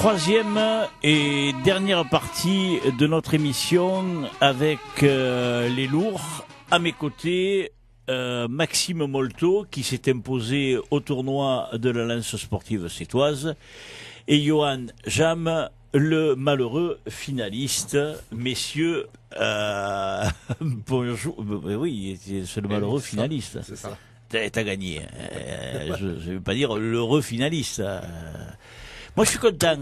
Troisième et dernière partie de notre émission avec les lourds. À mes côtés, Maxime Molto qui s'est imposé au tournoi de la Lance sportive sétoise et Johan Jam, le malheureux finaliste. Messieurs, bonjour. Oui, c'est le malheureux finaliste. C'est ça. T'as gagné. Je ne vais pas dire l'heureux finaliste. Moi, je suis content,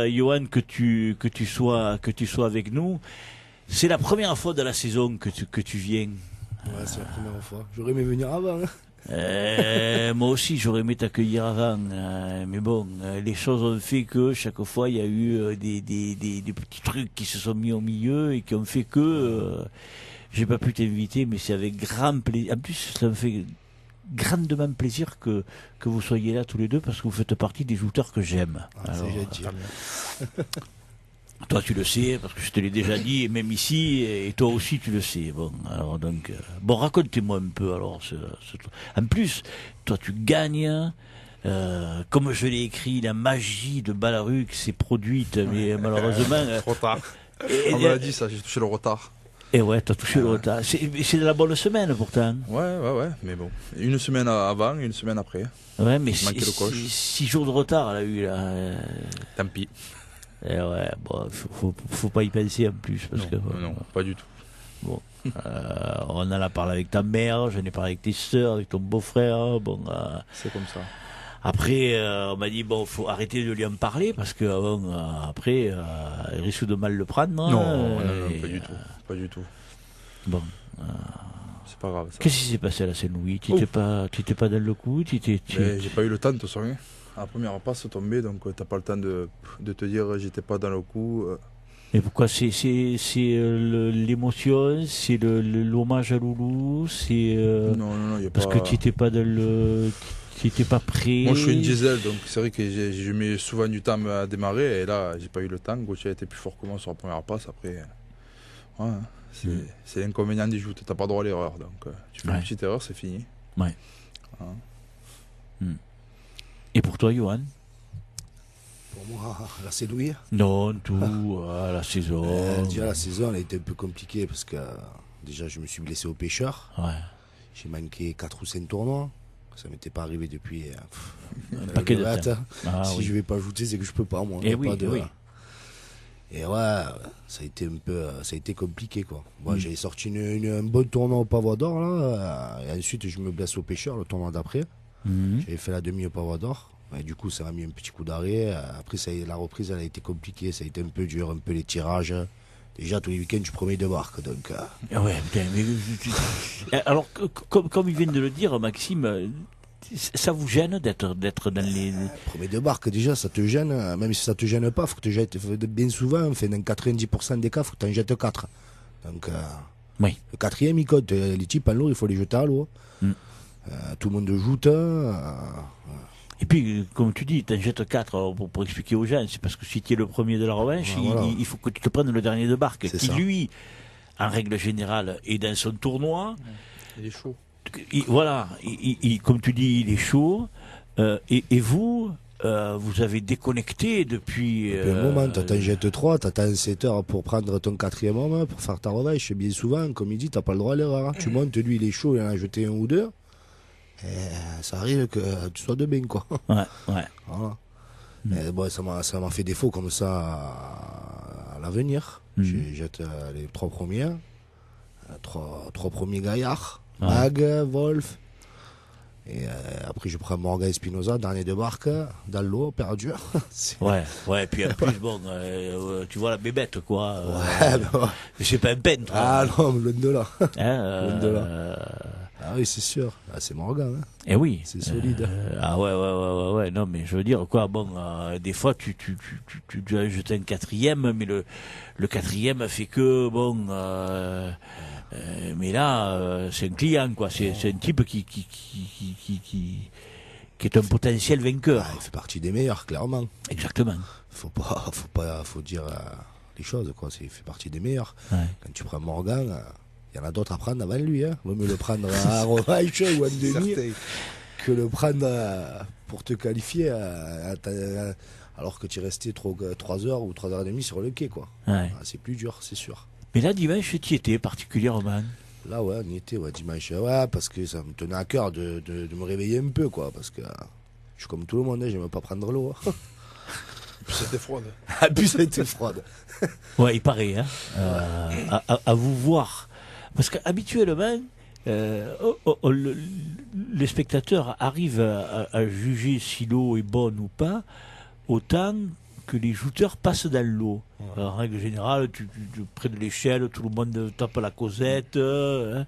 Johan, que tu sois avec nous. C'est la première fois de la saison que tu viens. Ouais, c'est la première fois. J'aurais aimé venir avant. Moi aussi, j'aurais aimé t'accueillir avant. Mais bon, les choses ont fait que chaque fois, il y a eu des petits trucs qui se sont mis au milieu et qui ont fait que j'ai pas pu t'inviter, mais c'est avec grand plaisir. En plus, ça me fait grandement plaisir que vous soyez là tous les deux parce que vous faites partie des jouteurs que j'aime. C'est gentil. Toi tu le sais parce que je te l'ai déjà dit, et même ici, et toi aussi tu le sais. Bon, alors donc, bon, racontez-moi un peu alors. En plus, toi tu gagnes. Comme je l'ai écrit, la magie de Ballaruc s'est produite, mais malheureusement. Trop tard. On me l'a dit ça, j'ai touché le retard. Et ouais, t'as touché le retard. C'est de la bonne semaine pourtant. Ouais, mais bon. Une semaine avant, une semaine après. Ouais, mais six 6 jours de retard, elle a eu là. Tant pis. Et ouais, bon, faut pas y penser en plus. Parce non, pas du tout. Bon, on en a parlé avec ta mère, j'en ai parlé avec tes sœurs, avec ton beau-frère. Bon, c'est comme ça. Après, on m'a dit, bon, faut arrêter de lui en parler parce que bon, après, il risque de mal le prendre. Non, pas du tout. Pas du tout. Bon. C'est pas grave. Ça. Qu'est-ce qui s'est passé à la Saint-Louis? Tu n'étais pas dans le coup? J'ai pas eu le temps de te soigner. La première passe tombée, donc t'as pas le temps de te dire j'étais pas dans le coup. Mais pourquoi? C'est l'émotion, c'est l'hommage à Loulou, c'est non, y a parce pas... que tu n'étais pas dans le, tu étais pas prêt. Moi je suis une diesel, donc c'est vrai que je mets souvent du temps à démarrer et là j'ai pas eu le temps. Gauthier a été plus fort que moi sur la première passe. Après, ouais, c'est l'inconvénient des joutes, t'as pas droit à l'erreur, donc tu fais une petite erreur, c'est fini. Ouais. Et pour toi, Johan? Pour moi, la Saint-Louis. Non, la saison. Déjà, la saison, elle a été un peu compliquée parce que déjà, je me suis blessé au pêcheur. Ouais. J'ai manqué 4 ou 5 tournois. Ça m'était pas arrivé depuis un paquet de temps. Si je vais pas ajouter, c'est que je peux pas, moi. Et oui. Et ouais, ça a été compliqué, quoi. Moi, j'avais sorti un bon tournoi au Pavois d'Or, là. Et ensuite, je me blesse au pêcheur, le tournoi d'après. J'avais fait la demi au Pavois d'Or. Et du coup, ça m'a mis un petit coup d'arrêt. Après, la reprise, elle a été compliquée. Ça a été un peu dur, un peu les tirages. Déjà, tous les week-ends, je prenais de barques. Donc, ouais, putain, mais... Alors, comme il vient de le dire, Maxime, ça vous gêne d'être dans les... Premier de barque, déjà, ça te gêne. Même si ça te gêne pas, faut que tu jettes. Bien souvent, enfin, dans 90% des cas, faut que tu en jettes 4. Donc, oui. Le quatrième, il compte. Les types en l'eau, il faut les jeter à l'eau. Tout le monde joute. Et puis, comme tu dis, tu en jettes 4 pour expliquer aux gens. C'est parce que si tu es le premier de la revanche, il faut que tu te prennes le dernier de barque. Qui, lui, en règle générale, est dans son tournoi. Il est chaud. Voilà, comme tu dis, il est chaud. Et vous, vous avez déconnecté depuis un moment. T'en jettes 3, t'attends 7 heures pour prendre ton quatrième homme, pour faire ta revanche. Bien souvent, comme il dit, t'as pas le droit à l'erreur. Tu montes, lui, il est chaud, il en a jeté un ou deux. Et ça arrive que tu sois de bain, quoi. Ouais. Voilà. Mais bon, ça m'a fait défaut comme ça à l'avenir. Je jette les 3 premiers. 3 premiers gaillards. Mag, Wolf. Et après, je prends Morgan Espinosa, dernier de barque, dans l'eau, perdu. Ouais, puis en plus, bon, tu vois la bébête, quoi. Ouais. C'est pas un peintre. Ah non, loin de là. Loin de là. Ah oui, c'est sûr. Ah, c'est Morgan. Hein. Eh oui. C'est solide. Ouais. Non, mais je veux dire, quoi, bon, des fois, tu as jeté un quatrième, mais le quatrième fait que, bon, mais là, c'est un client, quoi. C'est un type qui est un potentiel vainqueur. Il fait partie des meilleurs, clairement. Exactement. Faut dire les choses, quoi. Il fait partie des meilleurs. Ouais. Quand tu prends Morgan, il y en a d'autres à prendre avant lui. Vaut mieux le prendre à revanche ou en demi que le prendre pour te qualifier alors que tu es resté 3 heures ou 3 heures et demie sur le quai, quoi. Ouais. C'est plus dur, c'est sûr. Mais là, dimanche, tu y étais particulièrement. Là, ouais, on y était, ouais, dimanche. Ouais, parce que ça me tenait à cœur de me réveiller un peu, quoi. Parce que je suis comme tout le monde, j'aime pas prendre l'eau. Hein. Puis c'était froide. Ah, puis ça a été froide. Ouais, il paraît, hein. À vous voir. Parce qu'habituellement, les spectateurs arrivent à juger si l'eau est bonne ou pas, autant que les jouteurs passent dans l'eau. En règle générale, près de l'échelle, tout le monde tape la causette. Hein.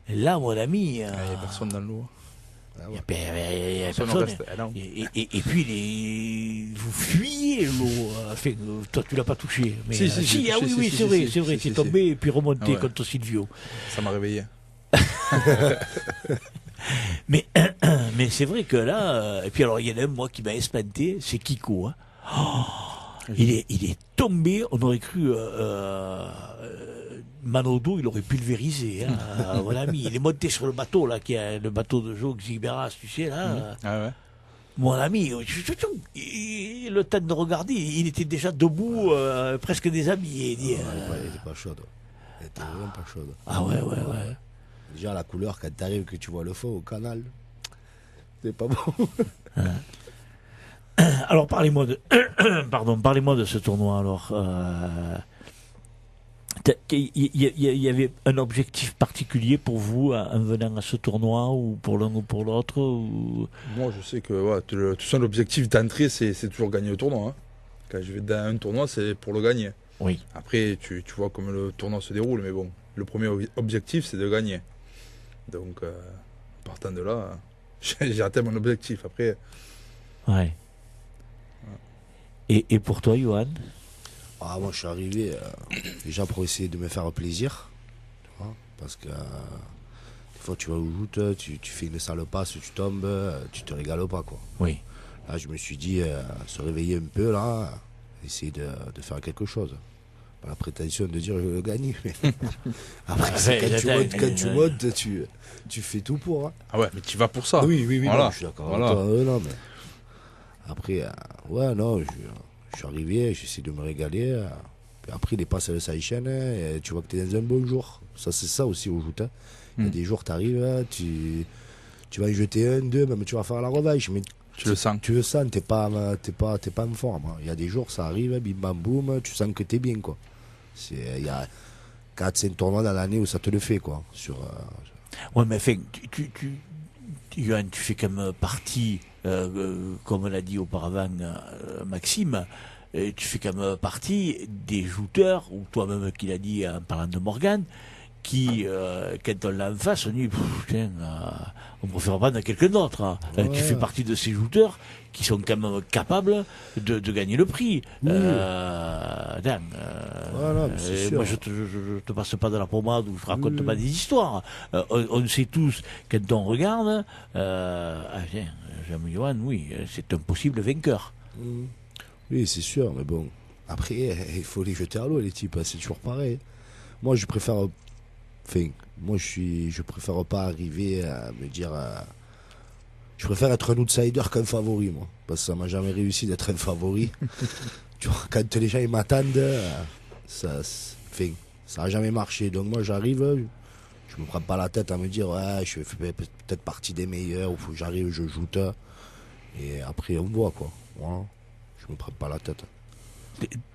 Et là, mon ami... Il n'y a personne dans l'eau. Il n'y a personne. Reste, non. Et puis, vous fuyez l'eau. Enfin, toi, tu l'as pas touché. Mais, Si, j'ai touché, oui, c'est vrai, c'est vrai. si, Tu es tombé et puis remonté ouais. contre Silvio. Ça m'a réveillé. Mais c'est vrai que là... et puis alors, il y en a un, moi, qui m'a espanté, c'est Kiko. Hein. Oh, il est tombé, on aurait cru... Manodo, il aurait pulvérisé. Hein. Mon ami, il est monté sur le bateau, là, qui est le bateau de Joe Xibéras, tu sais, là. Ah ouais. Mon ami, le temps de regarder, il était déjà debout, presque déshabillé. Il était pas chaude. Il était vraiment pas chaude. Ah ouais. Déjà, la couleur, quand t'arrives, que tu vois le fond au canal, c'est pas bon. Alors, parlez-moi de ce tournoi, alors. Il y avait un objectif particulier pour vous en venant à ce tournoi, ou pour l'un ou pour l'autre ou... Moi, je sais que ouais, tout ça, l'objectif d'entrée, c'est toujours gagner le tournoi. Hein. Quand je vais dans un tournoi, c'est pour le gagner. Oui. Après, tu vois comment le tournoi se déroule, mais bon, le premier objectif, c'est de gagner. Donc, partant de là, j'ai atteint mon objectif. Après. Ouais. Et pour toi, Johan? Moi, je suis arrivé déjà pour essayer de me faire plaisir. Tu vois, parce que des fois, tu vas au joute, tu fais une sale passe, tu tombes, tu te régales pas, quoi. Oui. Là, je me suis dit, se réveiller un peu, là, essayer de faire quelque chose. Pas la prétention de dire je vais le gagner. Mais après, quand tu montes, tu fais tout pour. Hein. Ah ouais, mais tu vas pour ça. Oui, voilà. Non, je suis d'accord voilà. avec toi. Non, mais... Après, je suis arrivé, j'essaie de me régaler. Puis après, les passes, elles s'enchaînent. Et tu vois que tu es dans un bon jour. Ça, c'est ça aussi au joute. Hein. Il y a des jours, tu arrives, tu vas y jeter un, deux, même tu vas faire la revanche. Mais tu le sens. Tu le sens, t'es pas en forme. Il y a des jours, ça arrive, bim bam boum, tu sens que t'es bien, quoi. Il y a 4-5 tournois dans l'année où ça te le fait, quoi. Ouais, mais enfin, Johan, tu fais quand même partie, comme l'a dit auparavant Maxime, tu fais quand même partie des jouteurs, ou toi-même qui l'a dit en parlant de Morgane, qui, quand on l'a en face, on dit, on préfère prendre quelqu'un d'autre. Hein. Ouais. Tu fais partie de ces jouteurs qui sont quand même capables de gagner le prix. Oui. Voilà, c'est sûr. Moi, je te passe pas de la pommade ou je raconte pas des histoires. On sait tous, quand on regarde, Jean-Johan, oui, c'est un possible vainqueur. Oui, c'est sûr, mais bon, après, il faut les jeter à l'eau, les types, c'est toujours pareil. Moi, je préfère... je préfère pas arriver à me dire... je préfère être un outsider qu'un favori, moi. Parce que ça m'a jamais réussi d'être un favori. Tu vois, quand les gens ils m'attendent, ça a jamais marché. Donc moi, j'arrive, je me prends pas la tête à me dire, ouais, je fais peut-être partie des meilleurs, ou faut que j'arrive, je joute. Et après, on voit, quoi. Voilà. Je me prends pas la tête.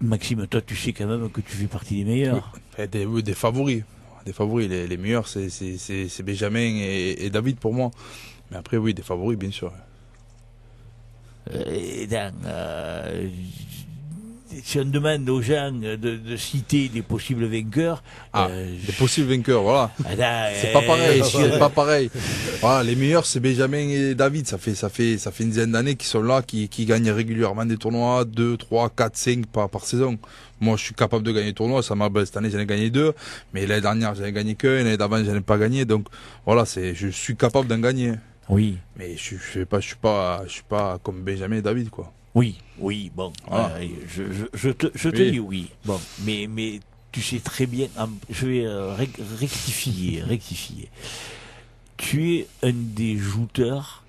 Maxime, toi, tu sais quand même que tu fais partie des meilleurs. Oui, des favoris. Des favoris, les meilleurs, c'est Benjamin et David pour moi. Mais après, oui, des favoris, bien sûr. Si on demande aux gens de citer des possibles vainqueurs... des possibles vainqueurs, voilà. C'est pas pareil, c'est pas pareil. Voilà, les meilleurs, c'est Benjamin et David. Ça fait une dizaine d'années qu'ils sont là, qui gagnent régulièrement des tournois, 2, 3, 4, 5 par saison. Moi, je suis capable de gagner des tournois. Cette année, j'en ai gagné 2. Mais l'année dernière, j'en ai gagné qu'un. L'année d'avant, j'en ai pas gagné. Donc, voilà, je suis capable d'en gagner. Oui. Mais je suis pas comme Benjamin et David, quoi. Oui, bon, voilà. Je te dis oui. Bon, mais tu sais très bien, je vais rectifier. Tu es un des jouteurs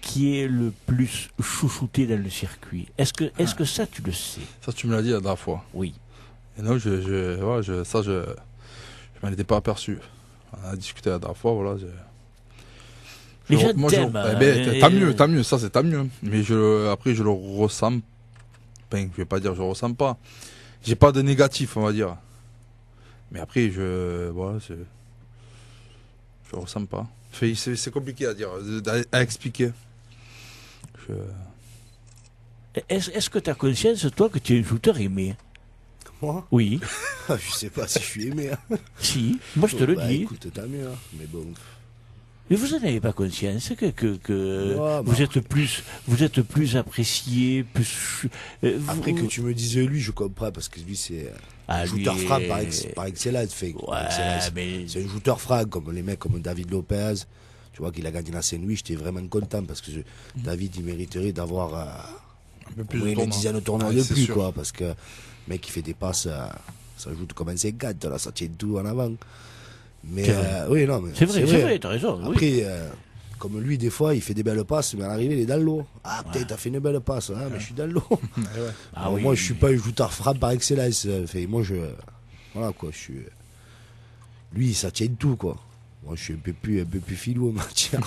qui est le plus chouchouté dans le circuit? Est-ce que ça, tu le sais? Ça, tu me l'as dit la dernière fois. Oui. Et non, je m'en étais pas aperçu. On a discuté la dernière fois, voilà. Les gens t'aiment. Tant mieux, ça c'est tant mieux. Mais après, je le ressens. Ben, je vais pas dire je le ressens pas. J'ai pas de négatif, on va dire. Mais après, je le ressens pas. C'est compliqué à dire, à expliquer. Est-ce que tu as conscience, toi, que tu es un shooter aimé? Moi Oui. Je sais pas si je suis aimé. Hein. Si, moi je te le dis. Écoute, tant mieux. Hein. Mais bon. Mais vous n'en avez pas conscience que Ouais, vous êtes plus apprécié, plus. Après que tu me dises lui, je comprends parce que lui c'est un shooter franc par excellence. Mais... C'est un shooter franc comme les mecs comme David Lopez. Tu vois qu'il a gagné la Saint-Louis, j'étais vraiment content parce que David il mériterait d'avoir un peu plus une dizaine de tournois de plus sûr. quoi, parce que le mec qui fait des passes, ça joue comme un 50, là, ça tient tout en avant. Mais oui, non, mais c'est vrai, t'as raison. Après, comme lui, des fois, il fait des belles passes, mais à l'arrivée, il est dans l'eau. Ah, peut-être, t'as fait une belle passe, hein, mais je suis dans l'eau. Moi, je suis pas un shooter frappe par excellence. Moi, voilà, quoi, lui, ça tient tout, quoi. Moi, je suis un peu plus filou en matière.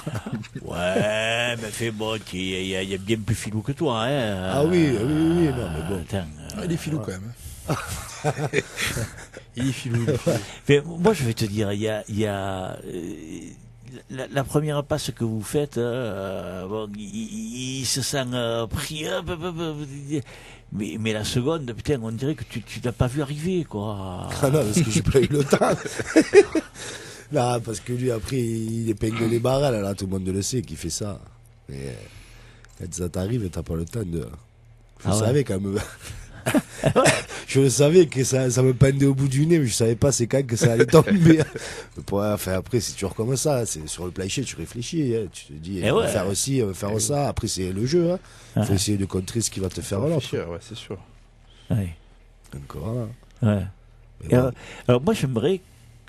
Ouais, mais fais bon, il y a bien plus filou que toi, hein. Ah oui, non, mais bon. Attends, il est filou quand même. Il est filou. Mais moi, je vais te dire, il y a la première passe que vous faites, bon, il se sent pris, mais la seconde, putain, on dirait que tu l'as pas vu arriver, quoi. Ah non, parce que j'ai pas eu le temps. Non, parce que lui, après, il épingle les barrels, là, tout le monde le sait qu'il fait ça. Mais quand ça t'arrive, t'as pas le temps de. Je savais quand même. Je le savais que ça me pendait au bout du nez, mais je savais pas c'est quand que ça allait tomber. Après, c'est toujours comme ça. C'est sur le plancher, tu réfléchis. Hein, tu te dis, on va faire aussi, on va faire ça. Après, c'est le jeu. Hein. Faut essayer de contrer ce qui va te faire l'autre. Ouais, c'est sûr. Ouais. Donc voilà. Ouais. Bon. Alors moi, j'aimerais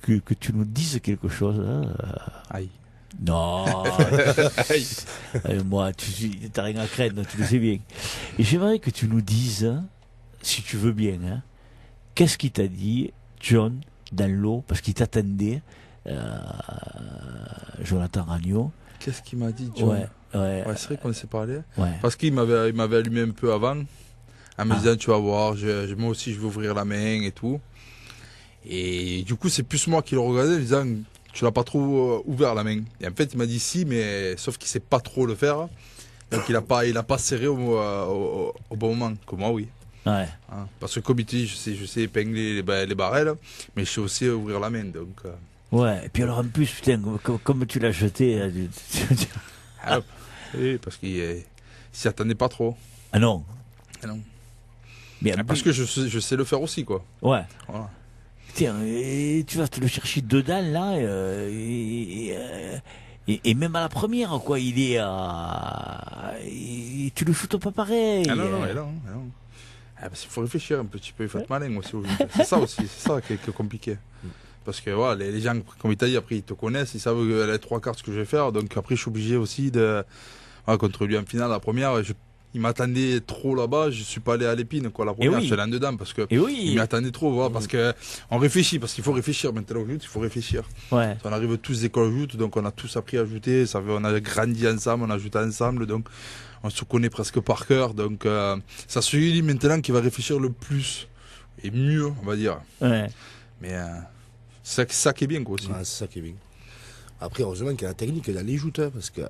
que tu nous dises quelque chose. Hein. Aïe. Non. Moi, tu n'as rien à craindre, tu le sais bien. Et j'aimerais que tu nous dises, hein, si tu veux bien, hein, qu'est-ce qu'il t'a dit, John, dans l'eau, parce qu'il t'attendait, Jonathan Ragnaud. Qu'est-ce qu'il m'a dit, John? Ouais, c'est vrai qu'on s'est parlé. Ouais. Parce qu'il m'avait allumé un peu avant, en me disant, tu vas voir, moi aussi je vais ouvrir la main et tout. Et du coup, c'est plus moi qui le regardais en disant, tu l'as pas trop ouvert la main. Et en fait, il m'a dit si, mais sauf qu'il sait pas trop le faire. Donc il a pas serré au bon moment. Comme moi, oui. Ouais. Hein, parce que comme il te dit, je sais épingler les barrels, mais je sais aussi ouvrir la main. Donc, ouais, et puis alors en plus, putain, comme tu l'as jeté. Oui, parce qu'il s'y attendait pas trop. Ah non. Ah non. Mais parce que je sais le faire aussi, quoi. Ouais. Voilà. Tiens, tu vas te le chercher dedans, là, et même à la première, quoi, il est tu le shootes pas pareil. Ah non. Parce qu'il faut réfléchir un petit peu, il faut être malin aussi. C'est ça aussi, c'est ça qui est compliqué. Parce que voilà, les gens, comme il t'a dit, après ils te connaissent, ils savent les trois cartes que je vais faire, donc après je suis obligé aussi de... Voilà, contre lui en finale, la première, il m'attendait trop là-bas, je suis pas allé à l'épine, quoi, la première, je suis allé en dedans, parce que il m'attendait trop, voilà, parce que on réfléchit, parce qu'il faut réfléchir, maintenant au joute, il faut réfléchir. Ouais. On arrive tous d'école joute, donc on a tous appris à ajouter, on a grandi ensemble, on a ajouté ensemble, donc on se connaît presque par cœur, donc ça se lui maintenant qui va réfléchir le plus, et mieux, on va dire. Ouais. Mais c'est ça qui est bien, quoi, aussi. Ah, c'est ça qui est bien. Après, heureusement qu'il y a la technique dans les joutes, hein, parce que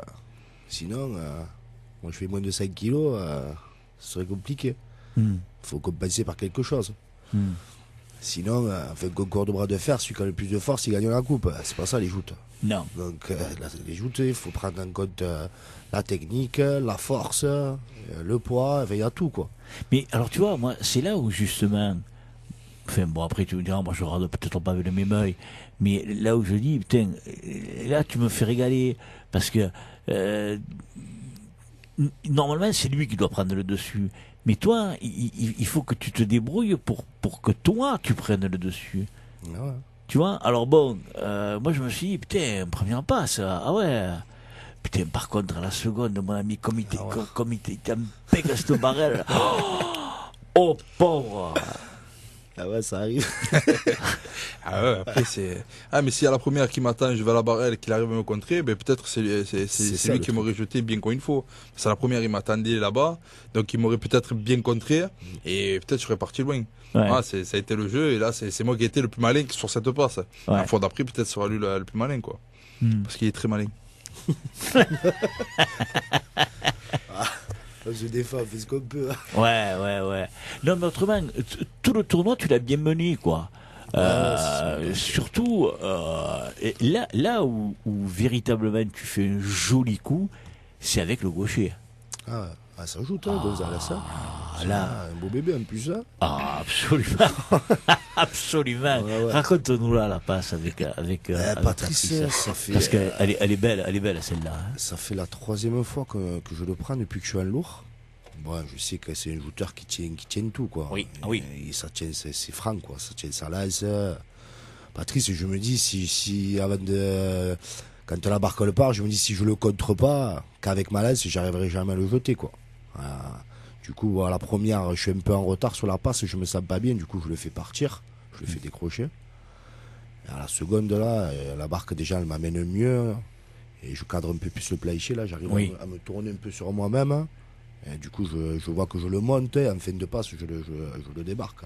sinon... moi, je fais moins de 5 kilos, ce serait compliqué. Il faut compenser par quelque chose. Sinon, un concours de bras de fer, celui qui a le plus de force, il gagne la coupe. C'est pas ça, les joutes. Non. Donc, les joutes, il faut prendre en compte la technique, la force, le poids, il y a tout, quoi. Mais alors, tu vois, moi, c'est là où, justement... Enfin, bon, après, tu me diras, moi, je regarde peut-être pas avec le même œil, mais là où je dis, putain, là, tu me fais régaler, parce que... normalement, c'est lui qui doit prendre le dessus. Mais toi, il faut que tu te débrouilles pour que toi, tu prennes le dessus. Ouais. Tu vois? Alors bon, moi je me suis dit, putain, première passe. Ah ouais. Putain, par contre, à la seconde, mon ami, comme il était en pègue à ce barrel. Oh, pauvre. Ah ouais, ça arrive. Ah ouais, après c'est. Ah, mais si à la première qui m'attend, je vais à la barrelle et qu'il arrive à me contrer, ben peut-être c'est lui qui m'aurait jeté bien comme il faut. C'est la première, il m'attendait là-bas, donc il m'aurait peut-être bien contré et peut-être je serais parti loin. Ouais. Ah, ça a été le jeu et là c'est moi qui ai été le plus malin sur cette passe. Ouais. La fois d'après, peut-être sera lui le plus malin, quoi. Parce qu'il est très malin. Je défends, on fait ce qu'on peut. Hein. Ouais. Non, mais autrement, tout le tournoi, tu l'as bien mené, quoi. Surtout, là où véritablement tu fais un joli coup, c'est avec le gaucher. Ah, ça joue, toi, Gonzalez. Là. Un beau bébé en plus, hein. Ah, absolument. Absolument. Ouais. Raconte-nous là la passe avec Patrice, ça fait. Parce qu'elle elle est belle celle-là. Hein. Ça fait la 3e fois que je le prends depuis que je suis en lourd. Bon, je sais que c'est un joueur qui tient tout, quoi. Oui. Et ça tient, c'est franc, quoi. Ça tient sa lance. Patrice, je me dis, si avant de. Quand la barque le part, je me dis, si je le contre pas, qu'avec ma lance, j'arriverai jamais à le jeter, quoi. Du coup, à la première, je suis un peu en retard sur la passe, je me sens pas bien, du coup, je le fais partir, je le fais décrocher. Et à la seconde, là, la barque, déjà, elle m'amène mieux, et je cadre un peu plus le plancher, là, j'arrive à me tourner un peu sur moi-même. Et du coup, je vois que je le monte, et en fin de passe, je le débarque.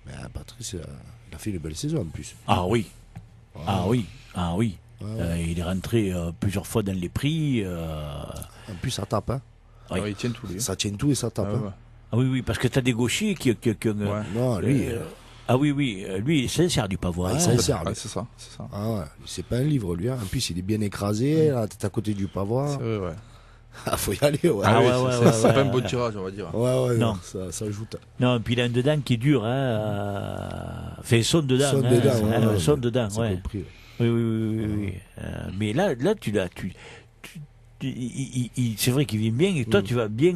Mais Patrice, il a fait une belle saison, en plus. Ah oui. Ouais. Ah oui. Ouais. Il est rentré plusieurs fois dans les prix. En plus, ça tape, hein. Oui. Alors, il tient tout, lui. Ça tient tout et ça tape. Ah, ouais. Hein. Ah oui, parce que tu as des gauchers qui ont. Ouais. Non, lui. Ah oui, lui, il s'insère du pavois. Il hein. s'insère, Ouais, lui. c'est ça. Ah ouais, c'est pas un livre, lui. Hein. En plus, il est bien écrasé, la tête à côté du pavois. C'est vrai, ouais. Ah, faut y aller, ouais. Ah oui, ouais, c'est pas un bon tirage, on va dire. Ouais, Non. ça ajoute. Non, puis il a un dedans qui est dur. Fait son dedans. Son hein. dedans, ouais. Son dedans, C'est ouais. compris. Oui. Mais là, tu l'as. C'est vrai qu'il vient bien et toi tu vas bien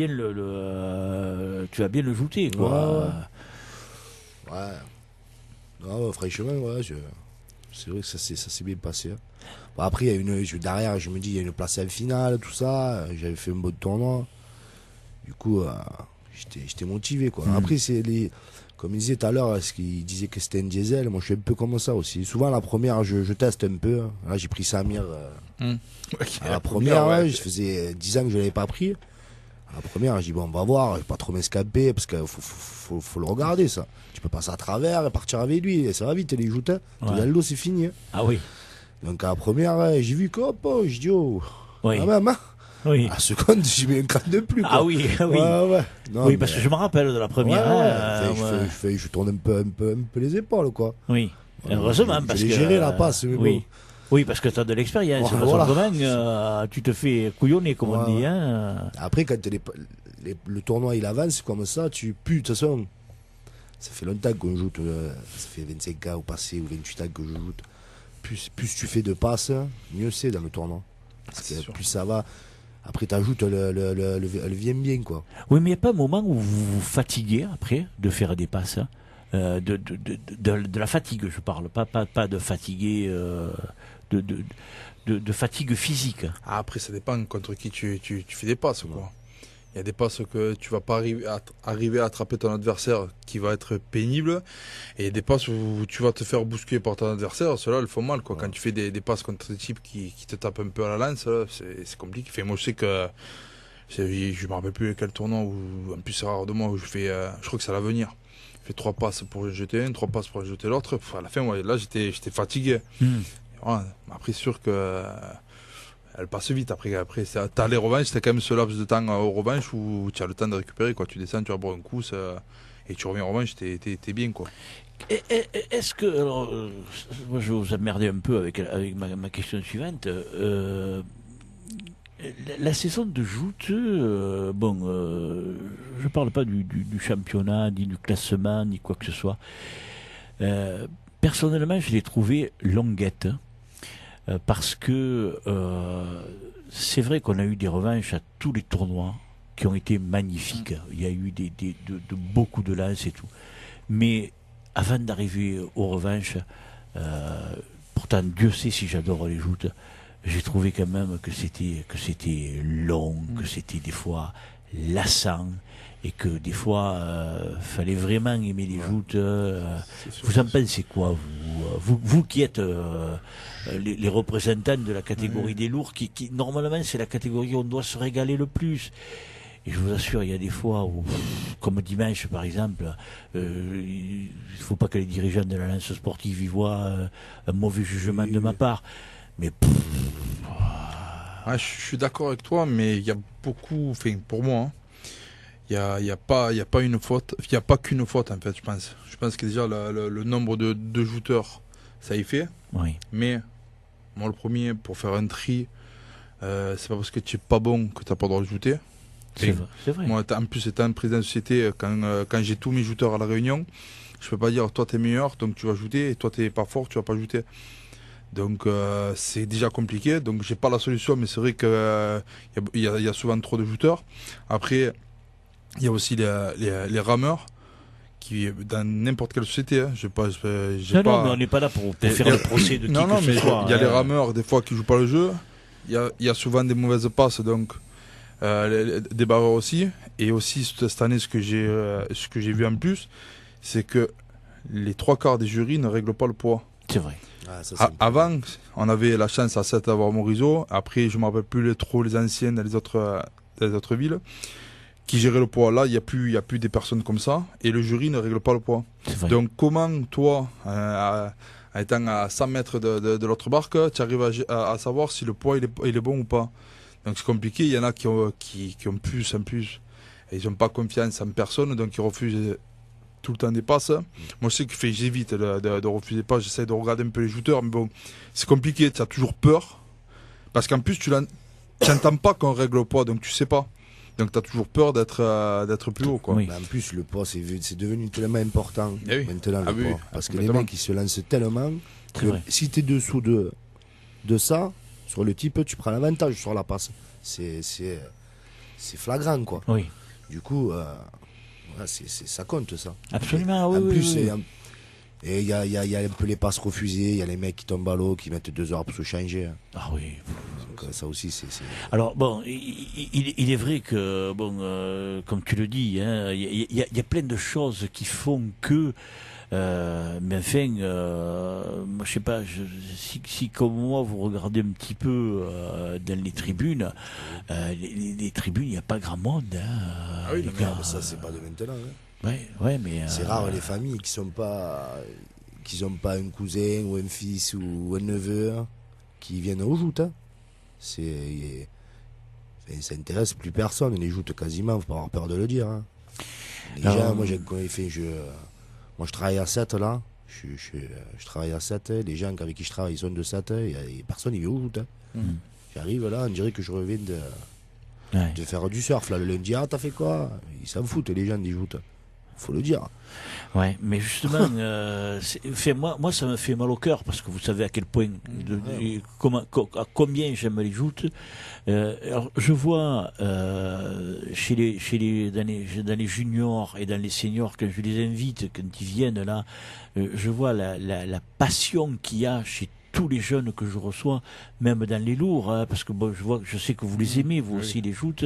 le jouter, quoi. Ouais. Non, franchement, ouais, c'est vrai que ça s'est bien passé. Hein. Bon, après, il y a derrière, je me dis, il y a une place en finale, tout ça. J'avais fait un bon tournoi. Du coup, j'étais motivé, quoi. Après, comme il disait tout à l'heure, parce qu'il disait que c'était un diesel, moi je suis un peu comme ça aussi. Souvent, la première, je teste un peu. Là, j'ai pris Samir. À la première, je faisais 10 ans que je ne l'avais pas pris. À la première, je dis, bon, on va voir, je vais pas trop m'escaper, parce qu'il faut le regarder, ça. Tu peux passer à travers et partir avec lui, et ça va vite, les joutes. Hein. Ouais. Dans l'eau, c'est fini. Hein. Ah oui. Donc, à la première, j'ai vu que, je dis, oh, Oui. quand même, hein. Oui. À la seconde, j'ai mis un cran de plus. Quoi. Ah oui. Ouais. Non, Oui, parce que je me rappelle de la première. Je tourne un peu les épaules, quoi. Oui. Heureusement, parce que. J'ai géré la passe, mais oui. bon. Oui, parce que tu as de l'expérience. Voilà. Tu te fais couillonner, comme on dit. Hein. Après, quand le tournoi il avance comme ça, de toute façon, ça fait longtemps qu'on joue, ça fait 25 ans au passé ou 28 ans que je joue. Plus tu fais de passes, mieux c'est dans le tournoi. Parce que plus ça va, après tu ajoutes le vient bien, quoi. Oui, mais il n'y a pas un moment où vous vous fatiguez après de faire des passes. De la fatigue, je parle, pas de fatiguer, de fatigue physique. Ah, après, ça dépend contre qui tu fais des passes, quoi. Il y a des passes que tu vas pas arriver à attraper ton adversaire qui va être pénible. Et il y a des passes où tu vas te faire bousculer par ton adversaire. Ceux-là, elles font mal, quoi. Quand tu fais des passes contre des types qui te tapent un peu à la lance, là, c'est compliqué. Moi, je sais que je me rappelle plus quel tournoi où, en plus, c'est rare de moi où je crois que c'est à l'avenir. Je fais 3 passes pour le jeter un, 3 passes pour le jeter l'autre. À la fin, là, j'étais fatigué. Ouais, après, c'est sûr que elle passe vite. Après t'as les revanches, t'as quand même ce laps de temps aux revanches où tu as le temps de récupérer, quoi. Tu descends, tu vas boire un coup, et tu reviens en revanche, t'es bien, quoi. Est-ce que, alors, moi je vais vous emmerder un peu avec ma question suivante. La saison de joute, je parle pas du championnat, ni du classement, ni quoi que ce soit. Personnellement, je l'ai trouvé longuette. Parce que c'est vrai qu'on a eu des revanches à tous les tournois qui ont été magnifiques. Il y a eu beaucoup de lances et tout. Mais avant d'arriver aux revanches, pourtant Dieu sait si j'adore les joutes, j'ai trouvé quand même que c'était long, que c'était des fois lassant, et que des fois fallait vraiment aimer les joutes. Vous en pensez quoi, vous qui êtes les représentants de la catégorie des lourds, qui normalement c'est la catégorie où on doit se régaler le plus. Et je vous assure, il y a des fois où, comme dimanche par exemple, il ne faut pas que les dirigeants de la lance sportive y voient un mauvais jugement de ma part. Mais je suis d'accord avec toi, mais il y a beaucoup, enfin pour moi, hein, il y a pas une faute, il n'y a pas qu'une faute en fait, je pense. Je pense que déjà le nombre de jouteurs, ça y fait. oui. Mais moi le premier, pour faire un tri, c'est pas parce que tu n'es pas bon que tu n'as pas le droit de jouter. C'est vrai. Moi, en plus, étant président de société, quand j'ai tous mes jouteurs à la réunion, je peux pas dire toi t'es meilleur, donc tu vas jouter, et toi t'es pas fort, tu vas pas jouter. Donc c'est déjà compliqué, donc j'ai pas la solution, mais c'est vrai que il y a souvent trop de jouteurs. Après, il y a aussi les rameurs qui, dans n'importe quelle société, hein, non, mais on n'est pas là pour faire le procès de qui non, que ce mais soit. il y a les rameurs des fois qui jouent pas le jeu. Il y a souvent des mauvaises passes, donc des barreurs aussi. Et aussi cette année, ce que j'ai vu en plus, c'est que les 3/4 des jurys ne règlent pas le poids. C'est vrai. Avant, on avait la chance à 7 d'avoir Morisot. Après, je ne me rappelle plus trop les anciens dans les autres villes qui géraient le poids. Là, il n'y a plus des personnes comme ça. Et le jury ne règle pas le poids. Donc, comment toi, étant à 100 mètres de l'autre barque, tu arrives à savoir si le poids il est bon ou pas? Donc, c'est compliqué. Il y en a qui ont plus en plus. Et ils n'ont pas confiance en personne, donc ils refusent tout le temps des passes. Moi, je sais que j'évite de refuser pas, j'essaie de regarder un peu les jouteurs, mais bon, c'est compliqué, tu as toujours peur, parce qu'en plus, tu n'entends pas qu'on règle le poids, donc tu sais pas. Donc tu as toujours peur d'être plus haut, quoi. Oui. En plus, le poids, c'est devenu tellement important maintenant, le poids. Parce que les mecs, ils se lancent tellement que si tu es dessous de ça, sur le type, tu prends l'avantage sur la passe. C'est flagrant, quoi. Oui. Du coup, ça compte, ça. Absolument, en plus, oui. Et il y a un peu les passes refusées, il y a les mecs qui tombent à l'eau, qui mettent 2 heures pour se changer. Ah oui. Donc ça aussi, c'est... Alors bon, il est vrai que, bon, comme tu le dis, hein, il y a plein de choses qui font que... mais enfin, moi, je sais pas, si comme moi vous regardez un petit peu dans les tribunes, les tribunes, il n'y a pas grand monde. Hein, ah oui, mais ça, c'est pas de maintenant. Hein. Ouais, mais c'est rare les familles qui n'ont pas un cousin ou un fils ou un neveu qui viennent aux joutes. Hein. Ça intéresse plus personne, les joutes quasiment, faut pas avoir peur de le dire. Hein. Déjà, moi j'ai fait moi je travaille à 7 là, je travaille à 7, les gens avec qui je travaille ils sont de 7, et personne n'y vient aux joutes. Hein. J'arrive là, on dirait que je reviens de faire du surf là, le lundi, t'as fait quoi? Ils s'en foutent les gens des joutes. Faut le dire. Ouais, mais justement, moi ça me fait mal au cœur parce que vous savez à quel point, à combien j'aime les joutes. Alors je vois dans les juniors et dans les seniors, quand je les invite, quand ils viennent là, je vois la passion qu'il y a chez tous les jeunes que je reçois, même dans les lourds, hein, parce que bon, je sais que vous les aimez, vous aussi, les joutes,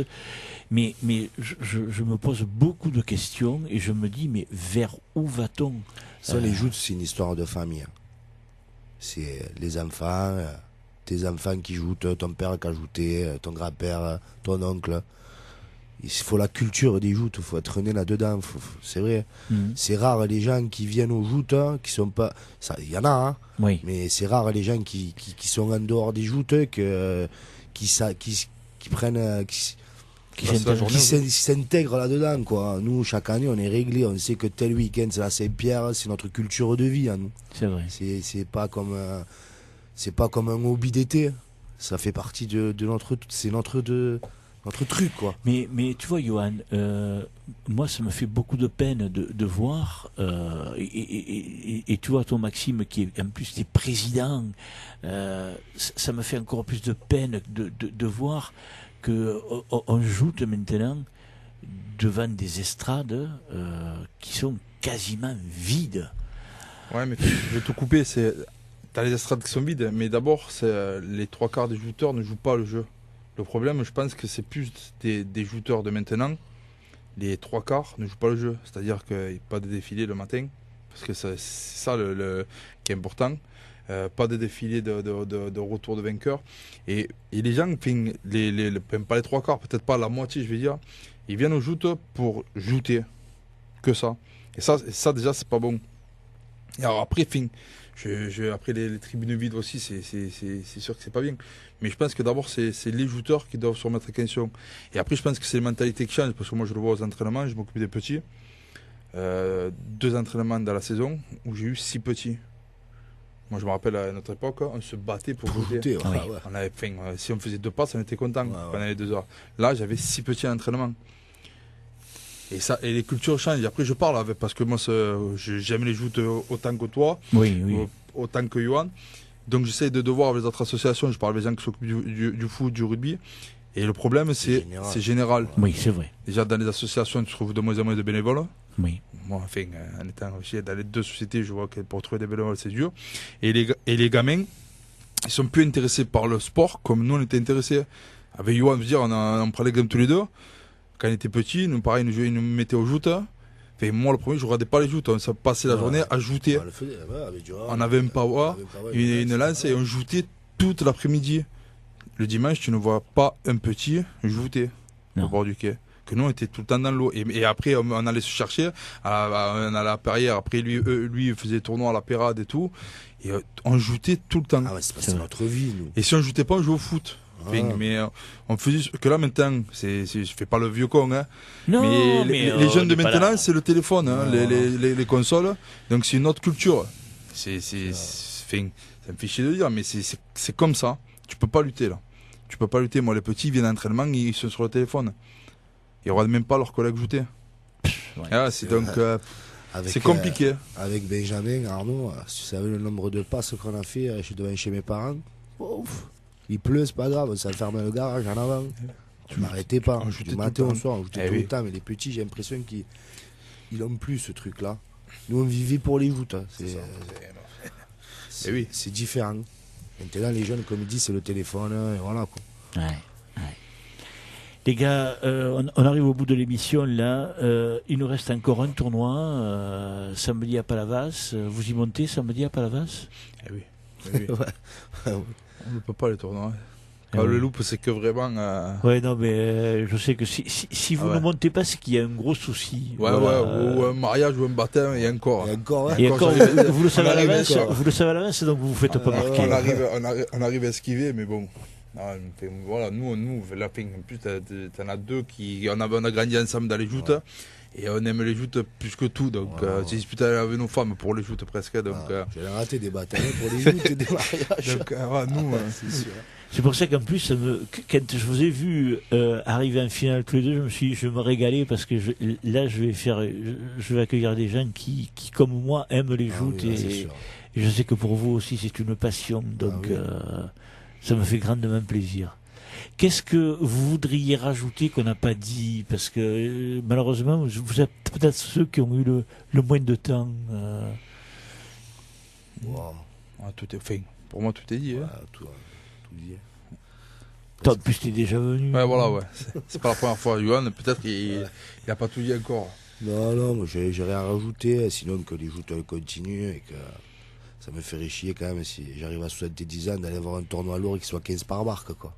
mais je me pose beaucoup de questions et je me dis, mais vers où va-t-on? Ça, les joutes, c'est une histoire de famille. C'est les enfants, tes enfants qui jouent, ton père qui a joué, ton grand-père, ton oncle. Il faut la culture des joutes, il faut être né là-dedans, c'est vrai. C'est rare les gens qui viennent aux joutes, qui sont pas... Il y en a, hein, oui. Mais c'est rare les gens qui sont en dehors des joutes, qui prennent... qui s'intègrent là-dedans, quoi. Nous, chaque année, on est réglé, on sait que tel week-end, c'est la Saint-Pierre, c'est notre culture de vie, à nous. C'est vrai. C'est pas comme un hobby d'été. Ça fait partie de notre... C'est notre truc, quoi. Mais tu vois, Johan, moi, ça me fait beaucoup de peine de voir, et tu vois, toi, Maxime, qui est en plus t'es président, ça me fait encore plus de peine de voir que on joue maintenant devant des estrades qui sont quasiment vides. Ouais, mais je vais te couper, t'as les estrades qui sont vides, mais d'abord, les 3/4 des jouteurs ne jouent pas le jeu. Le problème, je pense que c'est plus des jouteurs de maintenant. Les 3/4 ne jouent pas le jeu. C'est-à-dire qu'il n'y a pas de défilé le matin, parce que c'est ça qui est important. Pas de défilé de retour de vainqueur. Et les gens, pas les 3/4, peut-être pas la moitié, je vais dire, ils viennent aux joutes pour jouter. Que ça. Et ça déjà, c'est pas bon. Et alors après, après les tribunes vides aussi, c'est sûr que c'est pas bien. Mais je pense que d'abord, c'est les jouteurs qui doivent se remettre en question. Et après, je pense que c'est les mentalités qui changent, parce que moi, je le vois aux entraînements, je m'occupe des petits. 2 entraînements dans la saison où j'ai eu 6 petits. Moi, je me rappelle à notre époque, on se battait pour jouter. Ouais. On avait, si on faisait 2 passes, on était content pendant les 2 heures. Là, j'avais 6 petits entraînements. Et les cultures changent. Et après, je parle parce que moi, j'aime les joutes autant que toi, autant que Johan. Donc, j'essaie de voir avec les autres associations. Je parle avec les gens qui s'occupent du foot, du rugby. Et le problème, c'est général. Oui, c'est vrai. Déjà, dans les associations, tu trouves de moins en moins de bénévoles. Oui. Moi, en étant aussi dans les 2 sociétés, je vois que pour trouver des bénévoles, c'est dur. Et les gamins, ils sont plus intéressés par le sport comme nous, on était intéressés. Avec Johan, on prenait les gammes tous les deux. Quand on était petits, nous, pareil, ils nous mettaient aux joutes. Moi, le premier, je ne regardais pas les joutes. On s'est passé la journée à jouter. On avait un power, une lance, et on jouait toute l'après-midi. Le dimanche, tu ne vois pas un petit jouter au bord du quai. Que nous, on était tout le temps dans l'eau. Et après, on allait se chercher. On allait à la Perrière. Après, lui, il faisait tournoi à la Pérade et tout. Et on jouait tout le temps. Ah ouais, c'est notre vie, nous. Et si on ne jouait pas, on jouait au foot. Mais on faisait que là maintenant, je fais pas le vieux con, hein. Non, mais les jeunes de maintenant, c'est le téléphone, hein, les consoles. Donc c'est une autre culture. Ça me fait chier de dire, mais c'est comme ça. Tu peux pas lutter là. Tu peux pas lutter. Moi, les petits viennent à l'entraînement, ils sont sur le téléphone. Ils regardent même pas leurs collègues jouer. C'est compliqué. Avec Benjamin, Arnaud, si tu savais le nombre de passes qu'on a fait, je suis devant chez mes parents. Ouf. Il pleut, c'est pas grave, ça ferme le garage en avant. Tu m'arrêtais pas. Du matin au soir, on jouait tout le temps. Mais les petits, j'ai l'impression qu'ils n'ont plus ce truc-là. Nous, on vivait pour les joutes. C'est différent. Maintenant, les jeunes, comme ils disent, c'est le téléphone. Et voilà, quoi. Ouais. Les gars, on arrive au bout de l'émission, là. Il nous reste encore un tournoi, samedi à Palavas. Vous y montez samedi à Palavas? Oui. On ne peut pas les tournois. Quand le loup, c'est que vraiment. Ouais, non, mais je sais que si vous ne montez pas, c'est qu'il y a un gros souci. Ou un mariage ou un baptême, et encore. Vous le savez à l'avance, donc vous ne vous faites pas marquer. On arrive à esquiver, mais bon. Voilà, nous, la fin, en plus, t'en as 2 qui. On a grandi ensemble dans les joutes. Ouais. Et on aime les joutes plus que tout, donc j'ai disputé avec nos femmes pour les joutes presque. J'ai raté des batailles pour les joutes et des mariages. Donc, c'est sûr. C'est pour ça qu'en plus, quand je vous ai vu arriver en finale tous les deux, je me régalais parce que je vais accueillir des gens qui comme moi, aiment les joutes et je sais que pour vous aussi, c'est une passion, donc ça me fait grandement plaisir. Qu'est-ce que vous voudriez rajouter qu'on n'a pas dit? Parce que malheureusement, vous êtes peut-être ceux qui ont eu le moins de temps. Tout est fait. Pour moi, tout est dit. Tout dit. En plus, t'es déjà venu. Ouais. C'est pas la première fois. Johan, peut-être qu'il n'a pas tout dit encore. Non, moi, j'ai rien à rajouter. Sinon, que les joutes continuent et que ça me ferait chier quand même si j'arrive à 70 ans d'aller voir un tournoi lourd et qu'il soit 15 par barque, quoi.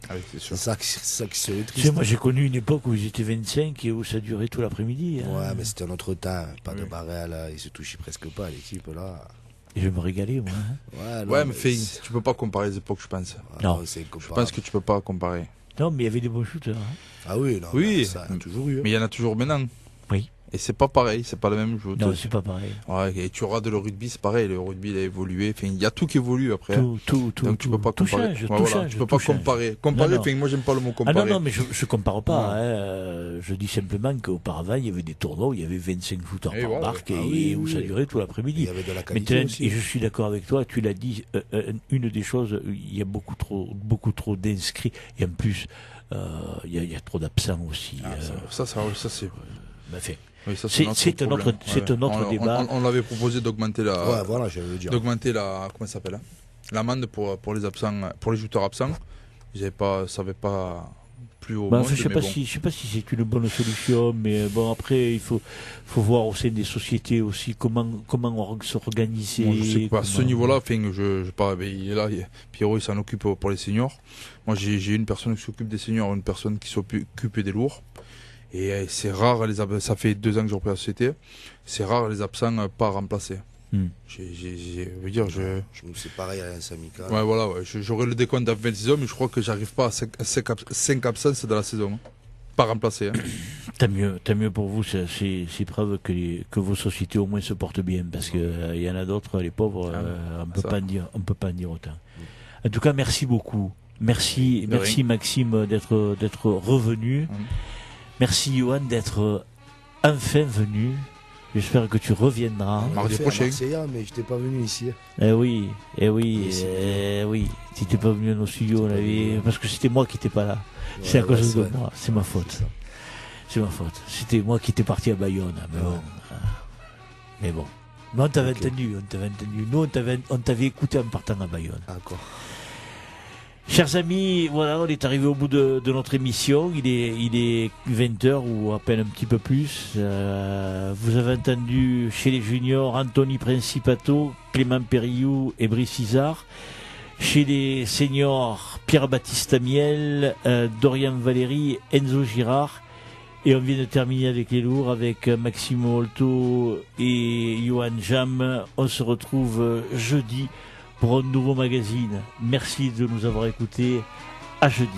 Ah oui, c'est sûr. C'est ça qui serait triste. Tu sais, moi j'ai connu une époque où ils étaient 25 et où ça durait tout l'après-midi. Ouais, mais c'était un autre temps. Pas de barrel, là. Ils se touchaient presque pas, l'équipe, là. Et je me régalais, moi. Mais tu peux pas comparer les époques, je pense. Non. Je pense que tu peux pas comparer. Non, mais il y avait des bons shooters. Ah oui, non. Oui, ça a toujours eu. Mais il y en a toujours maintenant. Oui. Et c'est pas pareil, c'est pas le même jeu. Non, c'est pas pareil. Ouais, et tu regardes le rugby, c'est pareil, le rugby il a évolué. Enfin, il y a tout qui évolue après. Tout. Donc tu peux pas comparer. Tout change. Tu peux pas comparer. Comparer, moi j'aime pas le mot comparer. Ah non, mais je compare pas. Je dis simplement qu'auparavant il y avait des tournois où il y avait 25 shooters par barque et où ça durait tout l'après-midi. Il y avait de la qualité aussi. Et je suis d'accord avec toi, tu l'as dit, une des choses, il y a beaucoup trop d'inscrits et en plus il y a trop d'absents aussi. Ça c'est. Enfin, Oui, ça, c'est un autre, problème. c'est un autre débat. On avait proposé d'augmenter Ouais, voilà, j'allais le dire. comment ça s'appelle, l'amende pour les absents, pour les jouteurs absents. Ça n'avait pas plus au monde. Je sais pas si c'est une bonne solution, mais bon, après il faut voir au sein des sociétés aussi comment s'organiser. Moi, je sais qu'à ce niveau-là, je pas, il est là, Pierrot il s'en occupe pour les seniors. Moi j'ai une personne qui s'occupe des seniors, une personne qui s'occupe des lourds. Et c'est rare, ça fait 2 ans que j'ai repris la société, c'est rare les absents pas remplacés. C'est pareil à l'Amicale. Ouais, voilà, ouais. J'aurais le décompte à 26 hommes, mais je crois que j'arrive pas à 5 absences de la saison. Pas remplacé. Tant mieux pour vous, c'est preuve que vos sociétés au moins se portent bien, parce qu'il y en a d'autres, les pauvres, on peut pas en dire autant. En tout cas, merci beaucoup. Merci Maxime d'être revenu. Merci Johan d'être enfin venu. J'espère que tu reviendras. Mardi prochain. Mais je n'étais pas venu ici. Oui. Tu n'étais pas venu à nos studios, parce que c'était moi qui n'étais pas là. Ouais, c'est à cause de moi. C'est ma faute. C'est ma faute. C'était moi qui étais parti à Bayonne. Mais bon. Mais on t'avait entendu. Nous, on t'avait écouté en partant à Bayonne. D'accord. Chers amis, voilà, on est arrivé au bout de notre émission. Il est 20h ou à peine un petit peu plus. Vous avez entendu chez les juniors Anthony Principato, Clément Périou et Brice Isard. Chez les seniors, Pierre-Baptiste Amiel, Dorian Valéry, Enzo Girard. Et on vient de terminer avec les lourds, avec Maxime Holto et Johan Jam. On se retrouve jeudi pour un nouveau magazine. Merci de nous avoir écoutés. À jeudi.